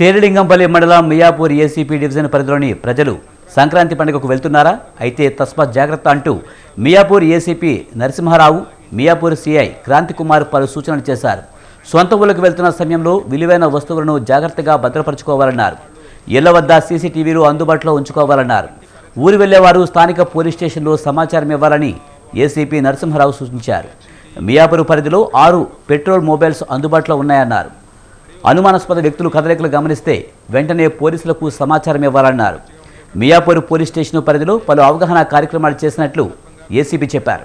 శేరిలింగంపల్లి మండలం Miyapur ACP division పరిధిలోని ప్రజలు సంక్రాంతి పండుగకు వెళ్తున్నారా? అయితే తస్మాత్ జాగ్రత్త అంటూ మియాపూర్ ఏసీపీ నరసింహారావు, మియాపూర్ సిఐ క్రాంతికుమార్ పలు సూచనలు చేశారు. సొంత ఊళ్ళకు వెళ్తున్న సమయంలో విలువైన వస్తువులను జాగ్రత్తగా భద్రపరచుకోవాలన్నారు. ఇళ్ల వద్ద సీసీటీవీలు అందుబాటులో ఉంచుకోవాలన్నారు. ఊరు వెళ్లేవారు స్థానిక పోలీస్ స్టేషన్లో సమాచారం ఇవ్వాలని ఏసీపీ నరసింహారావు సూచించారు. మియాపూర్ పరిధిలో 6 పెట్రోల్ మొబైల్స్ అందుబాటులో ఉన్నాయన్నారు. అనుమానాస్పద వ్యక్తులు కదలికలు గమనిస్తే వెంటనే పోలీసులకు సమాచారం ఇవ్వాలన్నారు. మియాపూర్ పోలీస్ స్టేషన్ పరిధిలో పలు అవగాహన కార్యక్రమాలు చేసినట్లు ఏసీపీ చెప్పారు.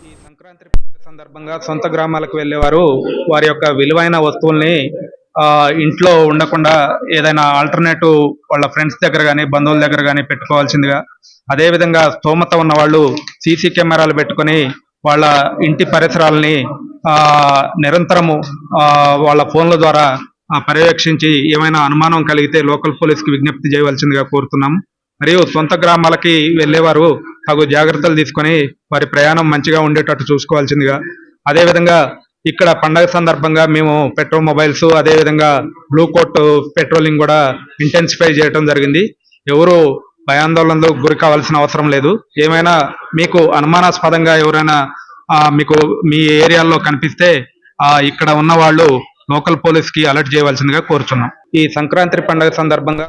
ఈ సంక్రాంతి సందర్భంగా సొంత గ్రామాలకు వెళ్ళేవారు వారి యొక్క విలువైన వస్తువుల్ని ఇంట్లో ఉండకుండా ఏదైనా ఆల్టర్నేటివ్ వాళ్ళ ఫ్రెండ్స్ దగ్గర కానీ బంధువుల దగ్గర కానీ పెట్టుకోవాల్సిందిగా, అదేవిధంగా స్తోమత ఉన్న వాళ్ళు సీసీ కెమెరాలు పెట్టుకొని వాళ్ళ ఇంటి పరిసరాలని నిరంతరము వాళ్ళ ఫోన్ల ద్వారా పర్యవేక్షించి ఏమైనా అనుమానం కలిగితే లోకల్ పోలీస్కి విజ్ఞప్తి చేయవలసిందిగా కోరుతున్నాము. మరియు సొంత గ్రామాలకి వెళ్ళేవారు తగు జాగ్రత్తలు తీసుకొని వారి ప్రయాణం మంచిగా ఉండేటట్టు చూసుకోవాల్సిందిగా, అదేవిధంగా ఇక్కడ పండగ సందర్భంగా మేము పెట్రోల్ మొబైల్స్ అదేవిధంగా బ్లూ కోట్ పెట్రోలింగ్ కూడా ఇంటెన్సిఫై చేయడం జరిగింది. ఎవరు భయాందోళనకు గురి కావాల్సిన అవసరం లేదు. ఏమైనా మీకు అనుమానాస్పదంగా ఎవరైనా మీకు మీ ఏరియాలో కనిపిస్తే ఇక్కడ ఉన్న వాళ్ళు లోకల్ పోలీస్కి అలర్ట్ చేయవలసిందిగా కోరుచున్నాం. ఈ సంక్రాంతి పండుగ సందర్భంగా